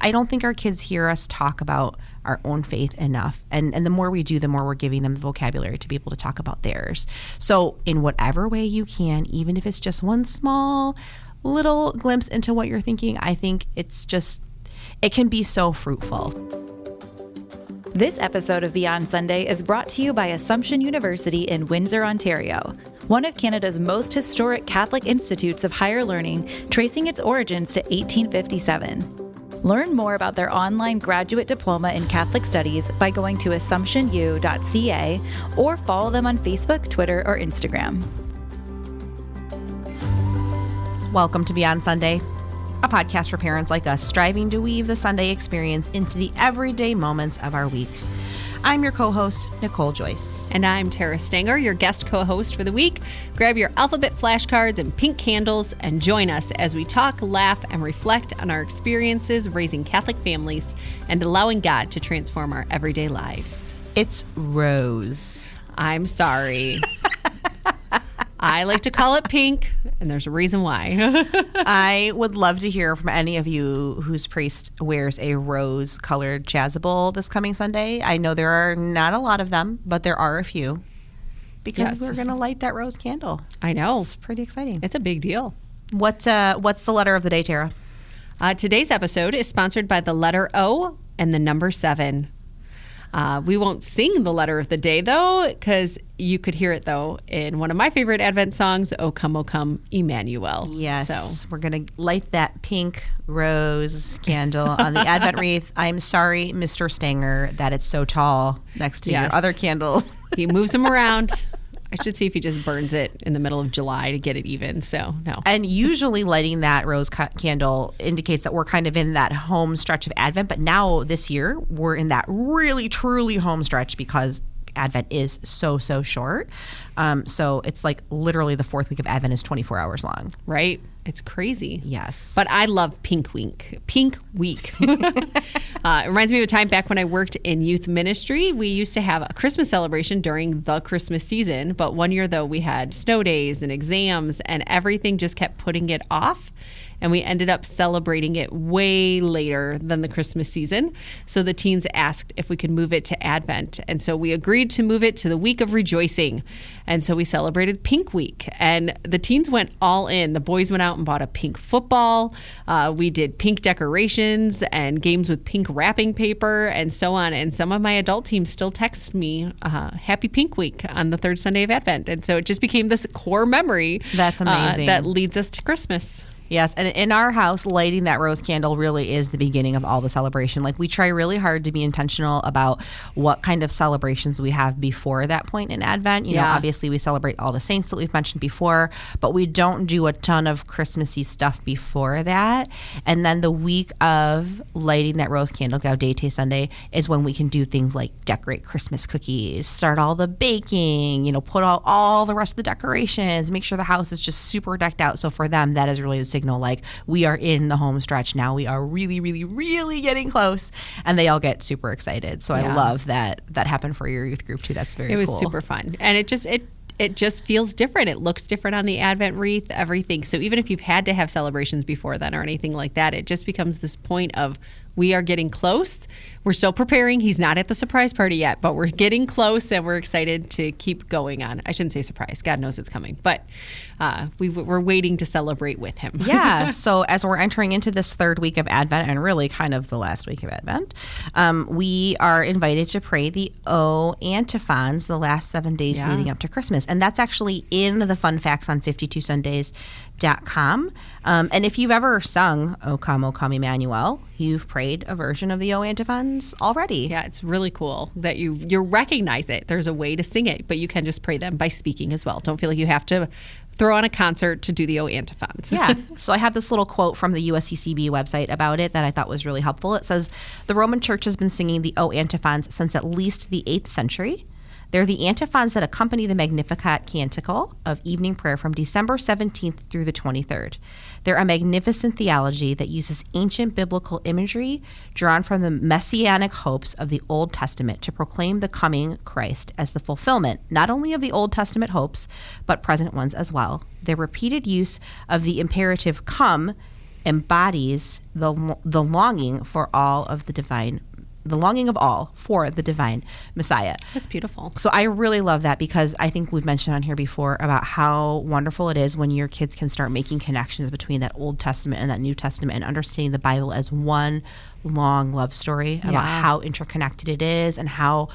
I don't think our kids hear us talk about our own faith enough. And the more we do, the more we're giving them the vocabulary to be able to talk about theirs. So in whatever way you can, even if it's just one small little glimpse into what you're thinking, I think it can be so fruitful. This episode of Beyond Sunday is brought to you by Assumption University in Windsor, Ontario, one of Canada's most historic Catholic institutes of higher learning, tracing its origins to 1857. Learn more about their online graduate diploma in Catholic Studies by going to assumptionu.ca or follow them on Facebook, Twitter, or Instagram. Welcome to Beyond Sunday, a podcast for parents like us striving to weave the Sunday experience into the everyday moments of our week. I'm your co-host, Nicole Joyce. And I'm Tara Stanger, your guest co-host for the week. Grab your alphabet flashcards and pink candles and join us as we talk, laugh, and reflect on our experiences raising Catholic families and allowing God to transform our everyday lives. It's Rose. I'm sorry. I like to call it pink, and there's a reason why. I would love to hear from any of you whose priest wears a rose-colored chasuble this coming Sunday. I know there are not a lot of them, but there are a few because we're going to light that rose candle. I know. It's pretty exciting. It's a big deal. What's the letter of the day, Tara? Today's episode is sponsored by the letter O and the number 7. We won't sing the letter of the day, though, because you could hear it, though, in one of my favorite Advent songs, O Come, Emmanuel. Yes. So we're going to light that pink rose candle on the Advent wreath. I'm sorry, Mr. Stanger, that it's so tall next to your other candles. He moves them around. I should see if he just burns it in the middle of July to get it even. So, no. And usually lighting that rose candle indicates that we're kind of in that home stretch of Advent. But now this year, we're in that really, truly home stretch because Advent is so short. So it's like literally the fourth week of Advent is 24 hours long. Right? It's crazy. Yes. But I love Pink Week. It reminds me of a time back when I worked in youth ministry. We used to have a Christmas celebration during the Christmas season. But one year, though, we had snow days and exams and everything just kept putting it off. And we ended up celebrating it way later than the Christmas season. So the teens asked if we could move it to Advent. And so we agreed to move it to the week of rejoicing. And so we celebrated Pink Week. And the teens went all in. The boys went out and bought a pink football. We did pink decorations and games with pink wrapping paper and so on. And some of my adult teams still text me, Happy Pink Week on the third Sunday of Advent. And so it just became this core memory. That's amazing. That leads us to Christmas. Yes, and in our house, lighting that rose candle really is the beginning of all the celebration. Like, we try really hard to be intentional about what kind of celebrations we have before that point in Advent. You know, obviously we celebrate all the saints that we've mentioned before, but we don't do a ton of Christmassy stuff before that. And then the week of lighting that rose candle, Gaudete Sunday, is when we can do things like decorate Christmas cookies, start all the baking, you know, put all the rest of the decorations, make sure the house is just super decked out. So for them, that is really the signal, like, we are in the home stretch now. We are really, really, really getting close. And they all get super excited. So I love that happened for your youth group too. That's very cool. It was super fun. And it just feels different. It looks different on the Advent wreath, everything. So even if you've had to have celebrations before then or anything like that, it just becomes this point of, we are getting close. We're still preparing. He's not at the surprise party yet, but we're getting close and we're excited to keep going on. I shouldn't say surprise. God knows it's coming. But we're waiting to celebrate with him. Yeah. So as we're entering into this third week of Advent, and really kind of the last week of Advent, we are invited to pray the O Antiphons the last 7 days leading up to Christmas. And that's actually in the fun facts on 52sundays.com. And if you've ever sung O Come, Emmanuel, you've prayed a version of the O Antiphons already. Yeah, it's really cool that you recognize it. There's a way to sing it, but you can just pray them by speaking as well. Don't feel like you have to throw on a concert to do the O Antiphons. Yeah. So I have this little quote from the USCCB website about it that I thought was really helpful. It says, the Roman Church has been singing the O Antiphons since at least the 8th century. They're the antiphons that accompany the Magnificat canticle of evening prayer from December 17th through the 23rd. They're a magnificent theology that uses ancient biblical imagery drawn from the messianic hopes of the Old Testament to proclaim the coming Christ as the fulfillment, not only of the Old Testament hopes, but present ones as well. Their repeated use of the imperative come embodies the longing for all of the divine, the longing of all for the divine Messiah. That's beautiful. So I really love that, because I think we've mentioned on here before about how wonderful it is when your kids can start making connections between that Old Testament and that New Testament, and understanding the Bible as one long love story about how interconnected it is, and how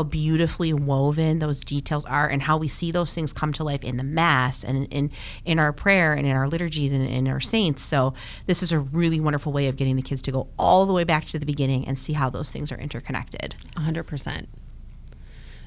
beautifully woven those details are, and how we see those things come to life in the Mass and in our prayer and in our liturgies and in our saints. So this is a really wonderful way of getting the kids to go all the way back to the beginning and see how those things are interconnected. 100%.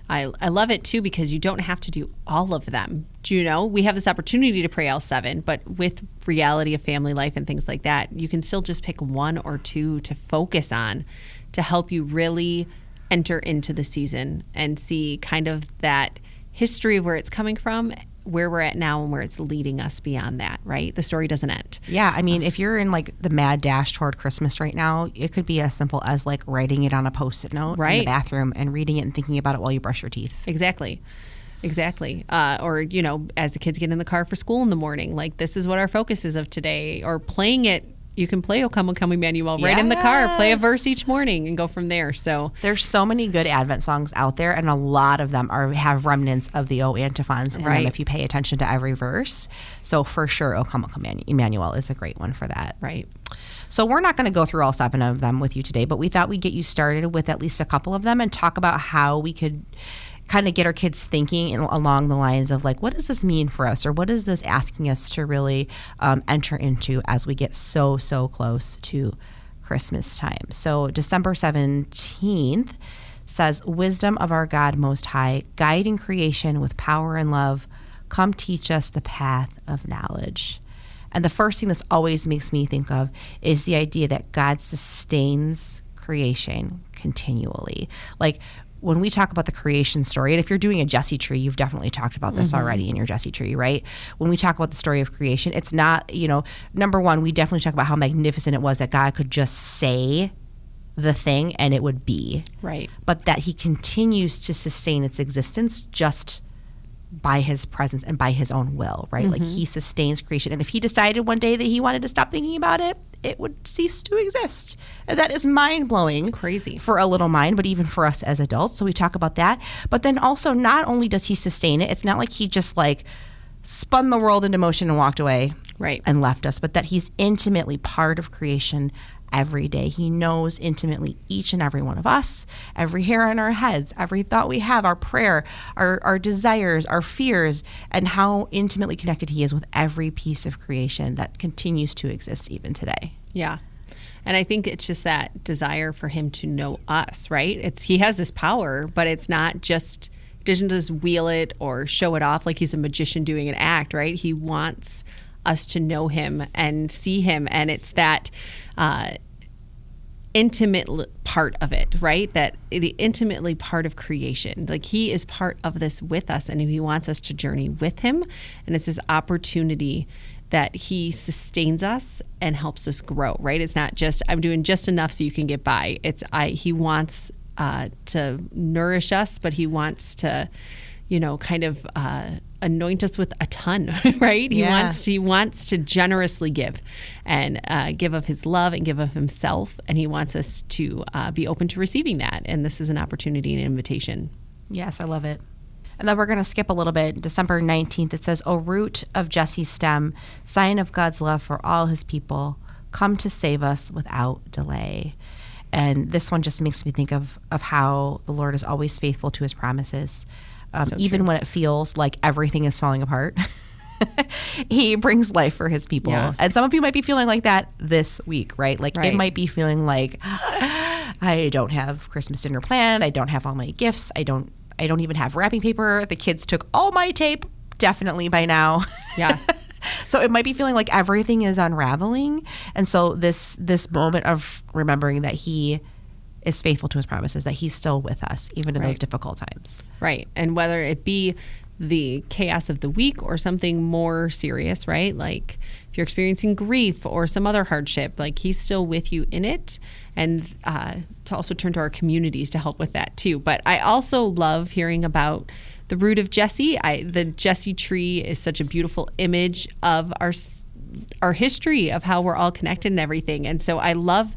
I love it too, because you don't have to do all of them. Do you know, we have this opportunity to pray all 7, but with reality of family life and things like that, you can still just pick 1 or 2 to focus on, to help you really enter into the season and see kind of that history of where it's coming from, where we're at now, and where it's leading us beyond that, right? The story doesn't end. Yeah, I mean, if you're in like the mad dash toward Christmas right now, it could be as simple as like writing it on a Post-it note in the bathroom and reading it and thinking about it while you brush your teeth. Exactly. Or, you know, as the kids get in the car for school in the morning, like, this is what our focus is of today, or playing it. You can play O Come, O Come, Emmanuel right in the car, play a verse each morning and go from there. So there's so many good Advent songs out there, and a lot of them have remnants of the O Antiphons in them if you pay attention to every verse. So for sure, O Come, O Come, Emmanuel is a great one for that. Right. So we're not going to go through all 7 of them with you today, but we thought we'd get you started with at least a couple of them and talk about how we could kind of get our kids thinking along the lines of like, what does this mean for us, or what is this asking us to really enter into as we get so close to Christmas time. So December 17th says, wisdom of our God Most High, guiding creation with power and love, come teach us the path of knowledge. And the first thing this always makes me think of is the idea that God sustains creation continually. Like, when we talk about the creation story, and if you're doing a Jesse tree, you've definitely talked about this already in your Jesse tree, right? When we talk about the story of creation, it's not, you know, number one, we definitely talk about how magnificent it was that God could just say the thing and it would be. Right. But that he continues to sustain its existence just by his presence and by his own will, right? Like, he sustains creation. And if he decided one day that he wanted to stop thinking about it, it would cease to exist. And that is mind-blowing. Crazy. For a little mind, but even for us as adults. So we talk about that. But then also, not only does he sustain it, it's not like he just like spun the world into motion and walked away and left us, but that he's intimately part of creation every day. He knows intimately each and every one of us, every hair on our heads, every thought we have, our prayer, our desires, our fears, and how intimately connected he is with every piece of creation that continues to exist even today. Yeah. And I think it's just that desire for him to know us, right? He has this power, but it's not just, he doesn't just wheel it or show it off like he's a magician doing an act, right? He wants us to know him and see him. And it's that intimate part of it, right? That the intimately part of creation. Like, he is part of this with us, and he wants us to journey with him. And it's this opportunity that he sustains us and helps us grow, right? It's not just, I'm doing just enough so you can get by. He wants to nourish us, but he wants to, you know, kind of anoint us with a ton, right? He wants to generously give and give of his love and give of himself. And he wants us to be open to receiving that. And this is an opportunity and an invitation. Yes, I love it. And then we're going to skip a little bit. December 19th, it says, O root of Jesse's stem, sign of God's love for all his people, come to save us without delay. And this one just makes me think of how the Lord is always faithful to his promises. Even when it feels like everything is falling apart, he brings life for his people. Yeah. And some of you might be feeling like that this week, right? Like, it might be feeling like, I don't have Christmas dinner planned. I don't have all my gifts. I don't even have wrapping paper. The kids took all my tape, definitely by now. Yeah. So it might be feeling like everything is unraveling. And so this moment of remembering that he is faithful to his promises, that he's still with us, even in those difficult times. Right. And whether it be the chaos of the week or something more serious, right? Like, if you're experiencing grief or some other hardship, like, he's still with you in it. And to also turn to our communities to help with that too. But I also love hearing about the root of Jesse. The Jesse tree is such a beautiful image of our our history of how we're all connected and everything. And so I love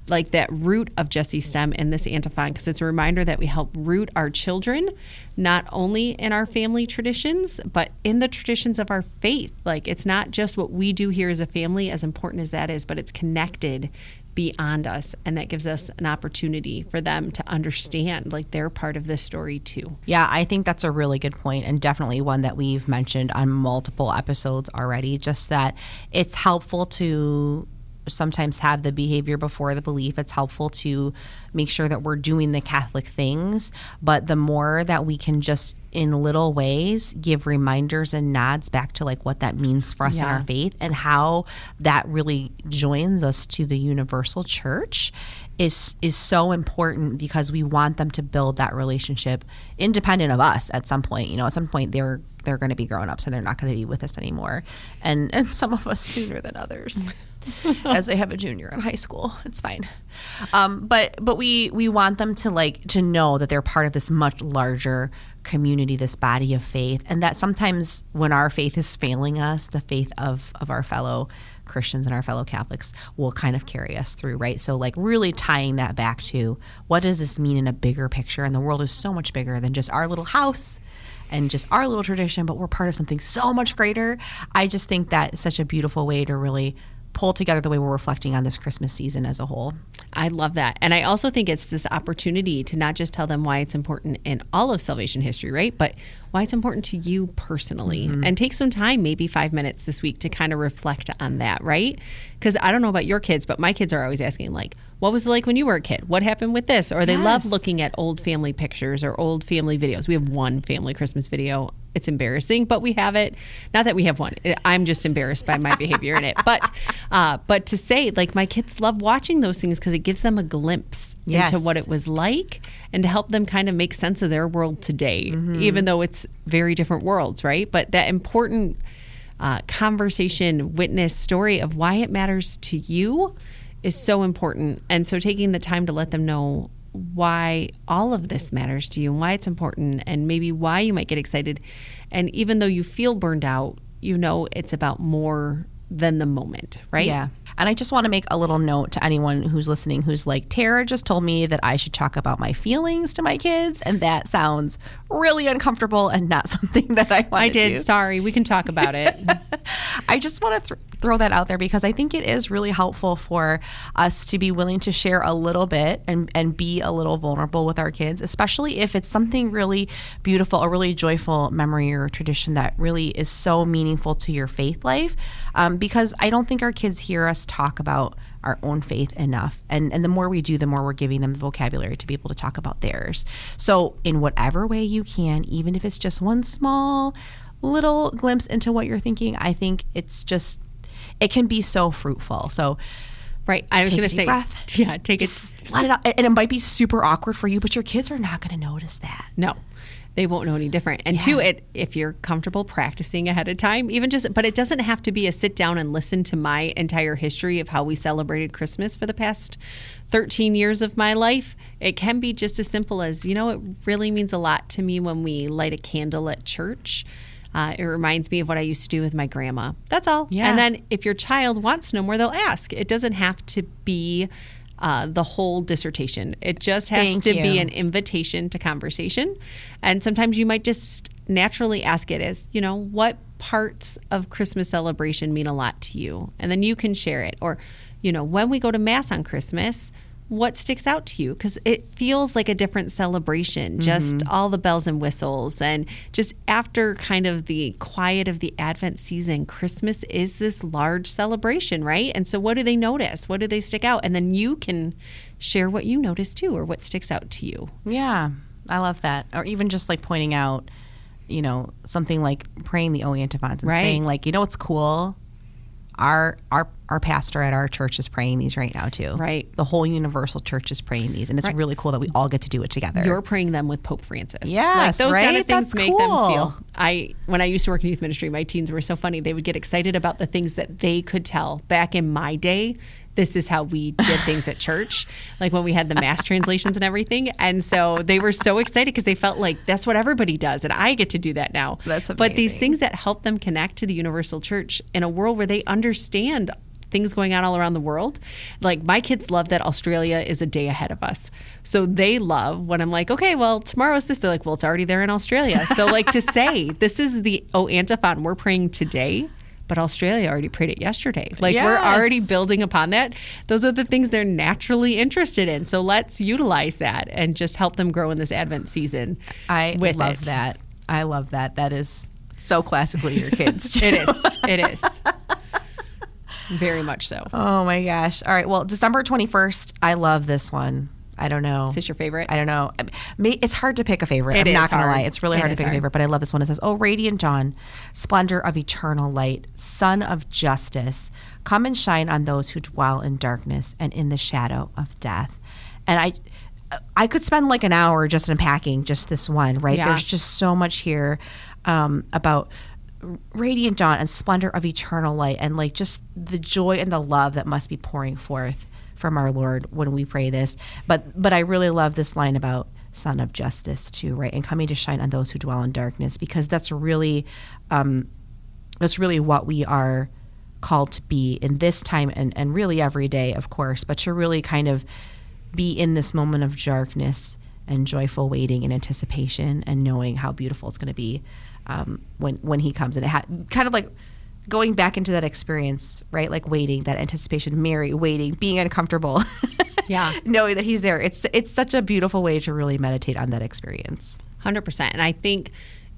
like that root of Jesse's stem in this antiphon, because it's a reminder that we help root our children, not only in our family traditions, but in the traditions of our faith. Like, it's not just what we do here as a family, as important as that is, but it's connected beyond us. And that gives us an opportunity for them to understand like they're part of this story too. Yeah, I think that's a really good point, and definitely one that we've mentioned on multiple episodes already, just that it's helpful to sometimes have the behavior before the belief. It's helpful to make sure that we're doing the Catholic things, but the more that we can just in little ways give reminders and nods back to like what that means for us in our faith and how that really joins us to the universal church is so important, because we want them to build that relationship independent of us at some point. You know, at some point they're going to be grown-ups and they're not going to be with us anymore. And some of us sooner than others. As they have a junior in high school. It's fine. But we want them to know that they're part of this much larger community, this body of faith, and that sometimes when our faith is failing us, the faith of our fellow Christians and our fellow Catholics will kind of carry us through, right? So like really tying that back to what does this mean in a bigger picture? And the world is so much bigger than just our little house and just our little tradition, but we're part of something so much greater. I just think that is such a beautiful way to really pull together the way we're reflecting on this Christmas season as a whole. I love that. And I also think it's this opportunity to not just tell them why it's important in all of salvation history, right? But why it's important to you personally. Mm-hmm. And take some time, maybe 5 minutes this week, to kind of reflect on that, right? Because I don't know about your kids, but my kids are always asking, like, what was it like when you were a kid? What happened with this? Or they love looking at old family pictures or old family videos. We have one family Christmas video. It's embarrassing, but we have it. Not that we have one. I'm just embarrassed by my behavior in it. But to say, like, my kids love watching those things because it gives them a glimpse into what it was like, and to help them kind of make sense of their world today, even though it's very different worlds, right? But that important conversation, witness, story of why it matters to you is so important. And so taking the time to let them know why all of this matters to you and why it's important, and maybe why you might get excited. And even though you feel burned out, you know it's about more than the moment, right? Yeah. And I just want to make a little note to anyone who's listening who's like, Tara just told me that I should talk about my feelings to my kids, and that sounds really uncomfortable and not something that I want to do. Sorry, we can talk about it. I just want to throw that out there, because I think it is really helpful for us to be willing to share a little bit and be a little vulnerable with our kids, especially if it's something really beautiful, a really joyful memory or tradition that really is so meaningful to your faith life. Because I don't think our kids hear us talk about our own faith enough. And the more we do, the more we're giving them the vocabulary to be able to talk about theirs. So in whatever way you can, even if it's just one small little glimpse into what you're thinking, I think it can be so fruitful. So right. I was going to say, breath. Yeah, let it out. And it might be super awkward for you, but your kids are not going to notice that. No. They won't know any different. And two, if you're comfortable practicing ahead of time, but it doesn't have to be a sit down and listen to my entire history of how we celebrated Christmas for the past 13 years of my life. It can be just as simple as, it really means a lot to me when we light a candle at church. It reminds me of what I used to do with my grandma. That's all. Yeah. And then if your child wants to know more, they'll ask. It doesn't have to be the whole dissertation. It just has to be an invitation to conversation. And sometimes you might just naturally ask it as, what parts of Christmas celebration mean a lot to you? And then you can share it. Or, when we go to Mass on Christmas, what sticks out to you? Because it feels like a different celebration, just all the bells and whistles. And just after kind of the quiet of the Advent season, Christmas is this large celebration, right? And so what do they notice? What do they stick out? And then you can share what you notice too, or what sticks out to you. Yeah, I love that. Or even just like pointing out, something like praying the O Antiphons and saying like, what's cool? Our pastor at our church is praying these right now too. Right. The whole universal church is praying these, and it's really cool that we all get to do it together. You're praying them with Pope Francis. Yes, those kind of things That's make cool. them feel. When I used to work in youth ministry, my teens were so funny. They would get excited about the things that they could tell. Back in my day, this is how we did things at church, like when we had the mass translations and everything. And so they were so excited because they felt like that's what everybody does, and I get to do that now. That's amazing. But these things that help them connect to the universal church in a world where they understand things going on all around the world. Like my kids love that Australia is a day ahead of us. So they love when I'm like, okay, well, tomorrow's this. They're like, well, it's already there in Australia. So like to say, this is the O Antiphon we're praying today, but Australia already prayed it yesterday. Like we're already building upon that. Those are the things they're naturally interested in. So let's utilize that and just help them grow in this Advent season. I love that. I love that. That is so classically your kids. It is. It is. Very much so. Oh my gosh. All right. Well, December 21st. I love this one. I don't know. Is this your favorite? I don't know. It's hard to pick a favorite. I'm not going to lie. It's really hard to pick a favorite, but I love this one. It says, "Oh, radiant dawn, splendor of eternal light, sun of justice, come and shine on those who dwell in darkness and in the shadow of death." And I could spend like an hour just unpacking just this one, right? Yeah. There's just so much here about radiant dawn and splendor of eternal light, and like just the joy and the love that must be pouring forth from our Lord when we pray this. But I really love this line about Son of Justice too, right? And coming to shine on those who dwell in darkness, because that's really what we are called to be in this time and really every day, of course, but to really kind of be in this moment of darkness and joyful waiting and anticipation and knowing how beautiful it's going to be when he comes. And it kind of like going back into that experience, right? Like waiting, that anticipation, Mary waiting, being uncomfortable. Yeah. Knowing that he's there. It's such a beautiful way to really meditate on that experience. 100%. And I think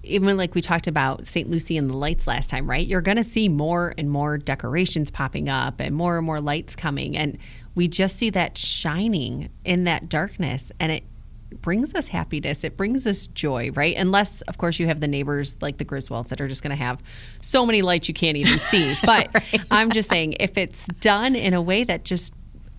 even like we talked about St. Lucy and the lights last time, right? You're going to see more and more decorations popping up and more lights coming. And we just see that shining in that darkness. And it brings us happiness. It brings us joy, right? Unless, of course, you have the neighbors like the Griswolds that are just going to have so many lights you can't even see. But right. I'm just saying, if it's done in a way that just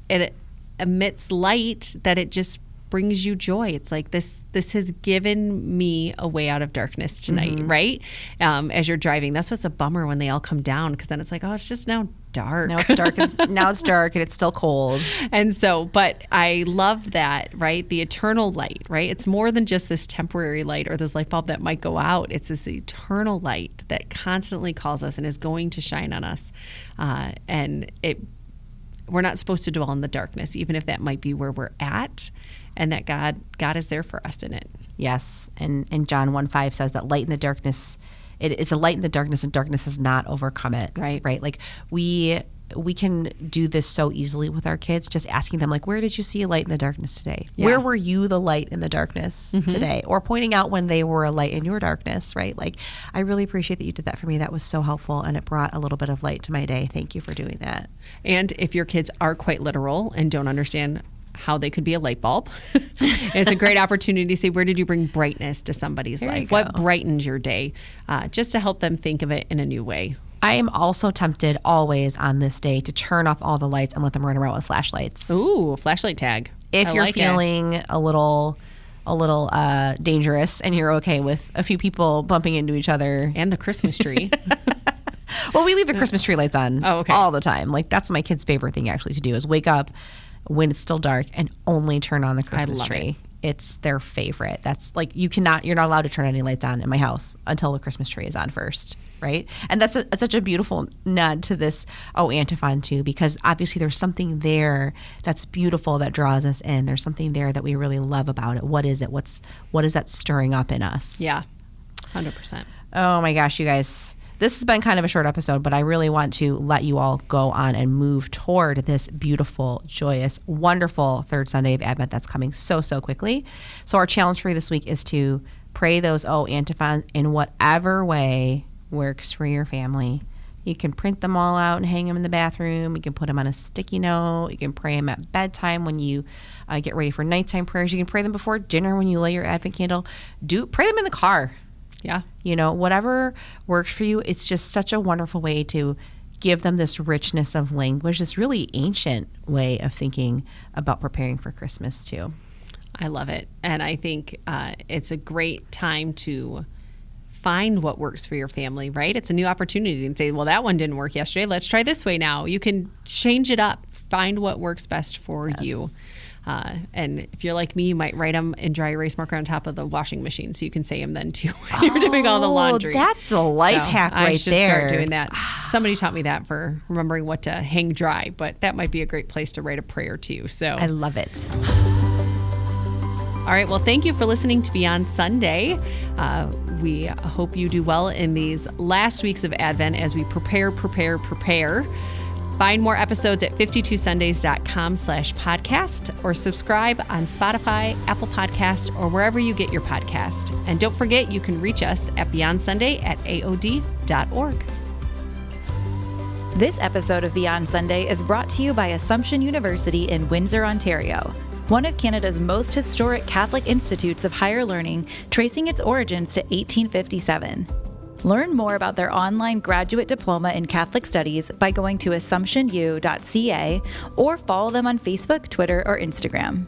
it emits light, that it just brings you joy. It's like this has given me a way out of darkness tonight, right? As you're driving, that's what's a bummer when they all come down, because then it's like, oh, it's just now dark. Now it's dark. Now it's dark and it's still cold. And so, but I love that, right? The eternal light, right? It's more than just this temporary light or this light bulb that might go out. It's this eternal light that constantly calls us and is going to shine on us. And we're not supposed to dwell in the darkness, even if that might be where we're at, and that God is there for us in it. Yes. And John 1:5 says that light in the darkness, it's a light in the darkness, and darkness has not overcome it. Right. Right. Like we can do this so easily with our kids, just asking them, like, where did you see a light in the darkness today? Yeah. Where were you the light in the darkness today? Or pointing out when they were a light in your darkness, right? Like, I really appreciate that you did that for me. That was so helpful, and it brought a little bit of light to my day. Thank you for doing that. And if your kids are quite literal and don't understand how they could be a light bulb, it's a great opportunity to say, where did you bring brightness to somebody's life? What brightened your day? Just to help them think of it in a new way. I am also tempted always on this day to turn off all the lights and let them run around with flashlights. Ooh, flashlight tag. If you're feeling a little dangerous and you're okay with a few people bumping into each other. And the Christmas tree. Well, we leave the Christmas tree lights on all the time. Like, that's my kids' favorite thing actually to do, is wake up when it's still dark and only turn on the Christmas tree. It's their favorite. That's like, you're not allowed to turn any lights on in my house until the Christmas tree is on first, right? And that's such a beautiful nod to this O Antiphon too, because obviously there's something there that's beautiful that draws us in. There's something there that we really love about it. What is it? What is that stirring up in us? Yeah, 100%. Oh my gosh, you guys. This has been kind of a short episode, but I really want to let you all go on and move toward this beautiful, joyous, wonderful third Sunday of Advent that's coming so, so quickly. So our challenge for you this week is to pray those O Antiphons in whatever way works for your family. You can print them all out and hang them in the bathroom. You can put them on a sticky note. You can pray them at bedtime when you get ready for nighttime prayers. You can pray them before dinner when you light your Advent candle. Pray them in the car. Yeah. Whatever works for you. It's just such a wonderful way to give them this richness of language, this really ancient way of thinking about preparing for Christmas too. I love it. And I think it's a great time to find what works for your family, right? It's a new opportunity and say, well, that one didn't work yesterday. Let's try this way now. You can change it up find what works best for you. And if you're like me, you might write them in dry erase marker on top of the washing machine so you can say them then too when you're doing all the laundry. That's a life hack right there. I should start doing that. Somebody taught me that for remembering what to hang dry, but that might be a great place to write a prayer too. So I love it. All right. Well, thank you for listening to Beyond Sunday. We hope you do well in these last weeks of Advent as we prepare. Find more episodes at 52sundays.com/podcast or subscribe on Spotify, Apple Podcast, or wherever you get your podcast. And don't forget, you can reach us at beyondsunday@aod.org. This episode of Beyond Sunday is brought to you by Assumption University in Windsor, Ontario, one of Canada's most historic Catholic institutes of higher learning, tracing its origins to 1857. Learn more about their online graduate diploma in Catholic Studies by going to assumptionu.ca or follow them on Facebook, Twitter, or Instagram.